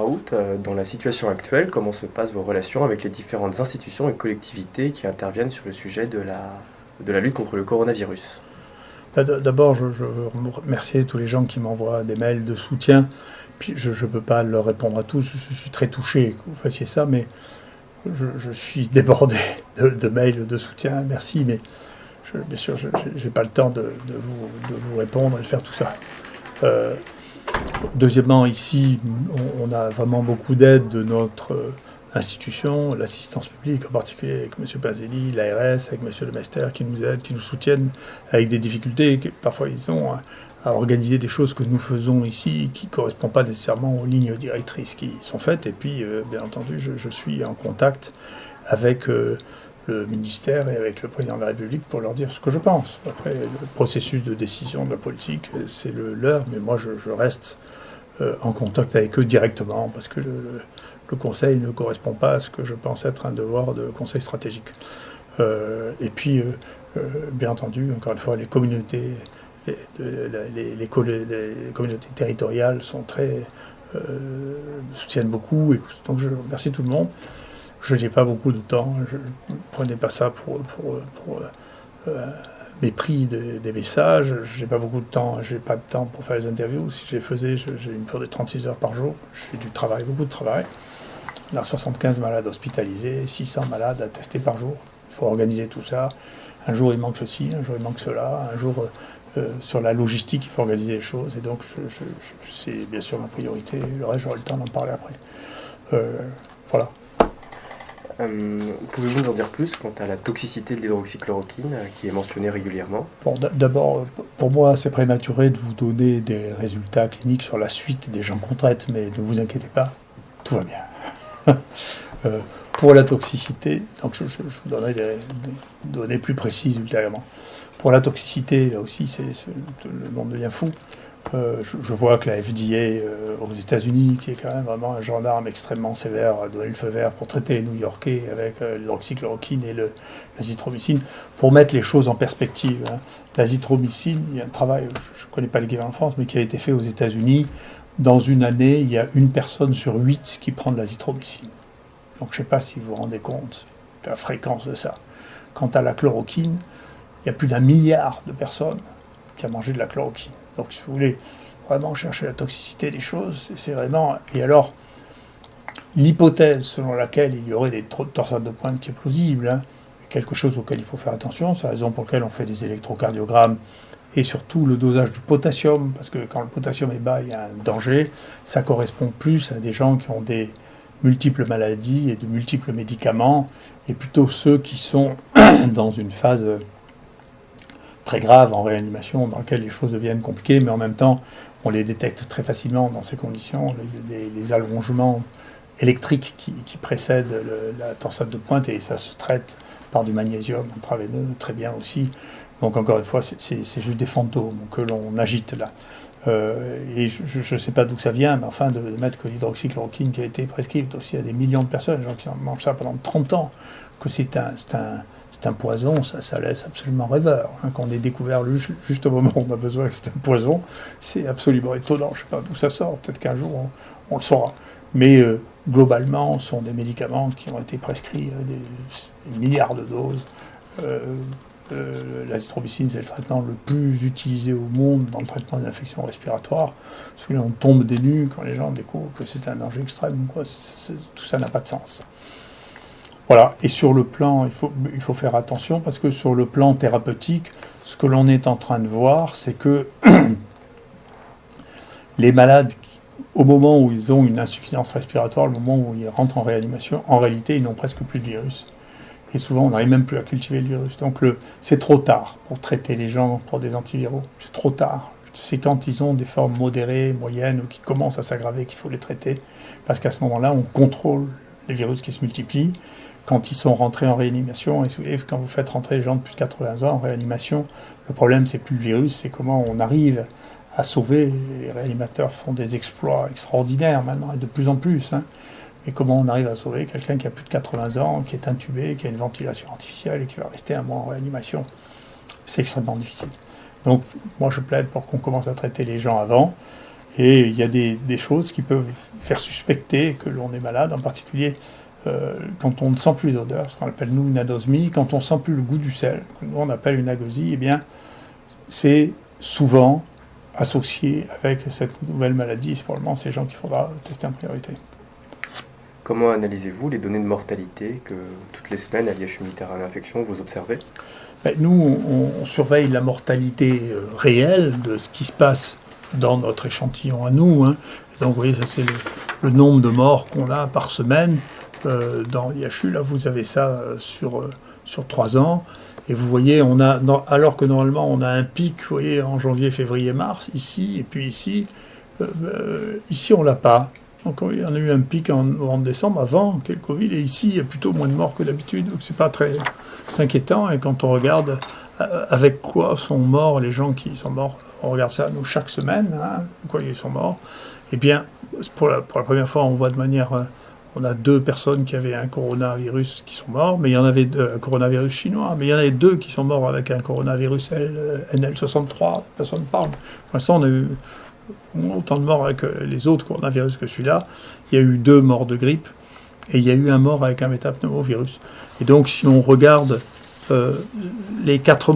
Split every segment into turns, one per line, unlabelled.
août, dans la situation actuelle, comment se passent vos relations avec les différentes institutions et collectivités qui interviennent sur le sujet de la lutte contre le coronavirus?
D'abord, je veux remercier tous les gens qui m'envoient des mails de soutien. Puis je ne peux pas leur répondre à tous, je suis très touché que vous fassiez ça, mais je suis débordé de mails de soutien, merci, mais bien sûr, je n'ai pas le temps de vous répondre et de faire tout ça. Euh, Deuxièmement, ici, on a vraiment beaucoup d'aide de notre institution, l'assistance publique, en particulier avec M. Pazelli, l'ARS, avec M. Lemester, qui nous aident, qui nous soutiennent, avec des difficultés que parfois ils ont à organiser des choses que nous faisons ici, qui ne correspondent pas nécessairement aux lignes directrices qui sont faites. Et puis, bien entendu, je suis en contact avec le ministère et avec le président de la République pour leur dire ce que je pense. Après, le processus de décision de la politique, c'est le leur, mais moi, je reste en contact avec eux directement, parce que le conseil ne correspond pas à ce que je pense être un devoir de conseil stratégique. Et puis, bien entendu, encore une fois, les communautés, les communautés territoriales sont me soutiennent beaucoup, et donc je remercie tout le monde. Je n'ai pas beaucoup de temps, je ne prenez pas ça pour mépris des messages. J'ai pas beaucoup de temps, j'ai pas de temps pour faire les interviews. Si je les faisais, j'ai une pure de 36 heures par jour. J'ai du travail, beaucoup de travail. On a 75 malades hospitalisés, 600 malades à tester par jour. Il faut organiser tout ça. Un jour il manque ceci, un jour il manque cela, un jour sur la logistique il faut organiser les choses. Et donc c'est bien sûr ma priorité. Le reste j'aurai le temps d'en parler après. Voilà.
Pouvez-vous nous en dire plus quant à la toxicité de l'hydroxychloroquine qui est mentionnée régulièrement?
Bon, d'abord, pour moi, c'est prématuré de vous donner des résultats cliniques sur la suite des gens qu'on traite, mais ne vous inquiétez pas, tout va bien. Pour la toxicité, donc je vous donnerai des données plus précises ultérieurement. Pour la toxicité, là aussi, le monde devient fou. Je vois que la FDA aux États-Unis, qui est quand même vraiment un gendarme extrêmement sévère, a donné le feu vert pour traiter les New-Yorkais avec l'hydroxychloroquine et l'azithromycine. Pour mettre les choses en perspective, hein, l'azithromycine, il y a un travail, je ne connais pas l'équivalent en France, mais qui a été fait aux États-Unis. Dans une année, il y a une personne sur 8 qui prend de l'azithromycine. Donc je ne sais pas si vous vous rendez compte de la fréquence de ça. Quant à la chloroquine, il y a plus d'1 milliard de personnes qui ont mangé de la chloroquine. Donc, si vous voulez vraiment chercher la toxicité des choses, c'est vraiment... Et alors, l'hypothèse selon laquelle il y aurait des torsades de pointe qui est plausible, hein, quelque chose auquel il faut faire attention, c'est la raison pour laquelle on fait des électrocardiogrammes, et surtout le dosage du potassium, parce que quand le potassium est bas, il y a un danger. Ça correspond plus à des gens qui ont des multiples maladies et de multiples médicaments, et plutôt ceux qui sont dans une phase très grave en réanimation, dans lequel les choses deviennent compliquées, mais en même temps, on les détecte très facilement dans ces conditions, les allongements électriques qui précèdent la torsade de pointe, et ça se traite par du magnésium intraveineux très bien aussi. Donc encore une fois, c'est juste des fantômes que l'on agite là. Et je ne sais pas d'où ça vient, mais enfin de mettre que l'hydroxychloroquine qui a été prescrite aussi à des millions de personnes, des gens qui en mangent ça pendant 30 ans, que c'est un poison, ça laisse absolument rêveur. Hein, qu'on ait découvert juste au moment où on a besoin que c'est un poison, c'est absolument étonnant. Je ne sais pas d'où ça sort, peut-être qu'un jour on le saura. Mais globalement, ce sont des médicaments qui ont été prescrits des milliards de doses. L'azithromycine, c'est le traitement le plus utilisé au monde dans le traitement des infections respiratoires. Parce que là, on tombe des nues quand les gens découvrent que c'est un danger extrême. Quoi. Tout ça n'a pas de sens. Voilà, et sur le plan, il faut faire attention, parce que sur le plan thérapeutique, ce que l'on est en train de voir, c'est que les malades, au moment où ils ont une insuffisance respiratoire, le moment où ils rentrent en réanimation, en réalité, ils n'ont presque plus de virus. Et souvent, on n'arrive même plus à cultiver le virus. Donc c'est trop tard pour traiter les gens pour des antiviraux. C'est trop tard. C'est quand ils ont des formes modérées, moyennes, ou qui commencent à s'aggraver qu'il faut les traiter, parce qu'à ce moment-là, on contrôle les virus qui se multiplient. Quand ils sont rentrés en réanimation, et quand vous faites rentrer les gens de plus de 80 ans en réanimation, le problème, c'est plus le virus, c'est comment on arrive à sauver. Les réanimateurs font des exploits extraordinaires maintenant, et de plus en plus. Hein. Mais comment on arrive à sauver quelqu'un qui a plus de 80 ans, qui est intubé, qui a une ventilation artificielle et qui va rester 1 mois en réanimation? C'est extrêmement difficile. Donc, moi, je plaide pour qu'on commence à traiter les gens avant. Et il y a des choses qui peuvent faire suspecter que l'on est malade, en particulier quand on ne sent plus l'odeur, ce qu'on appelle nous une anosmie, quand on ne sent plus le goût du sel, que nous on appelle une agosie, eh bien c'est souvent associé avec cette nouvelle maladie. C'est probablement ces gens qu'il faudra tester en priorité.
Comment analysez-vous les données de mortalité que toutes les semaines à l'IHU Méditerranée Infection vous observez?
Nous, on surveille la mortalité réelle de ce qui se passe dans notre échantillon à nous. Donc, vous voyez, ça c'est le nombre de morts qu'on a par semaine dans l'IHU. Là, vous avez ça sur 3 ans. Et vous voyez, alors que normalement, on a un pic, vous voyez, en janvier, février, mars, ici, et puis ici, on ne l'a pas. Donc, on a eu un pic en novembre-décembre avant qu'il y ait le Covid, et ici, il y a plutôt moins de morts que d'habitude. Donc, c'est pas très inquiétant. Et quand on regarde avec quoi sont morts les gens qui sont morts, on regarde ça, nous, chaque semaine, de quoi ils sont morts, eh bien, pour la première fois, on voit de manière... on a 2 personnes qui avaient un coronavirus qui sont morts, mais il y en avait un coronavirus chinois, mais il y en avait 2 qui sont morts avec un coronavirus NL63, personne ne parle. Pour l'instant, on a eu autant de morts avec les autres coronavirus que celui-là. Il y a eu 2 morts de grippe, et il y a eu un mort avec un métapneumovirus. Et donc, si on regarde les 4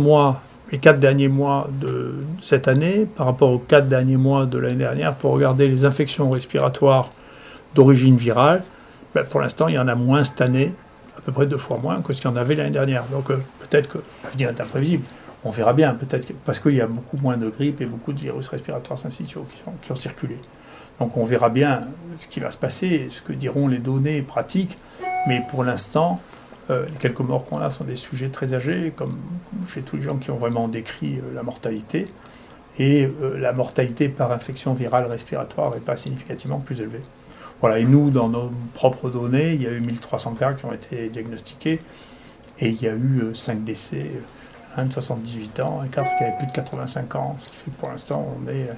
derniers mois de cette année, par rapport aux 4 derniers mois de l'année dernière, pour regarder les infections respiratoires d'origine virale, pour l'instant, il y en a moins cette année, à peu près 2 fois moins que ce qu'il y en avait l'année dernière. Donc peut-être que l'avenir est imprévisible. On verra bien, peut-être parce qu'il y a beaucoup moins de grippe et beaucoup de virus respiratoires syncytiaux qui ont circulé. Donc on verra bien ce qui va se passer, ce que diront les données pratiques. Mais pour l'instant, les quelques morts qu'on a sont des sujets très âgés, comme chez tous les gens qui ont vraiment décrit la mortalité. Et la mortalité par infection virale respiratoire n'est pas significativement plus élevée. Voilà, et nous, dans nos propres données, il y a eu 1300 cas qui ont été diagnostiqués, et il y a eu 5 décès, un de 78 ans et 4 qui avaient plus de 85 ans, ce qui fait que pour l'instant, on est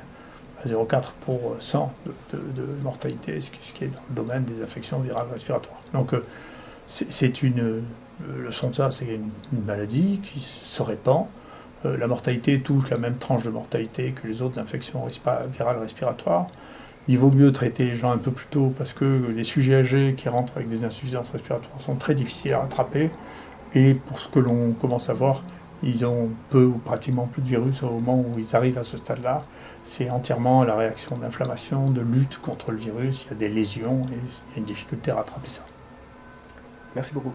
à 0,4 pour 100 de mortalité, ce qui est dans le domaine des infections virales respiratoires. Donc, c'est une leçon de ça, c'est une maladie qui se répand. La mortalité touche la même tranche de mortalité que les autres infections virales respiratoires. Il vaut mieux traiter les gens un peu plus tôt parce que les sujets âgés qui rentrent avec des insuffisances respiratoires sont très difficiles à rattraper. Et pour ce que l'on commence à voir, ils ont peu ou pratiquement plus de virus au moment où ils arrivent à ce stade-là. C'est entièrement la réaction d'inflammation, de lutte contre le virus. Il y a des lésions et il y a une difficulté à rattraper ça.
Merci beaucoup.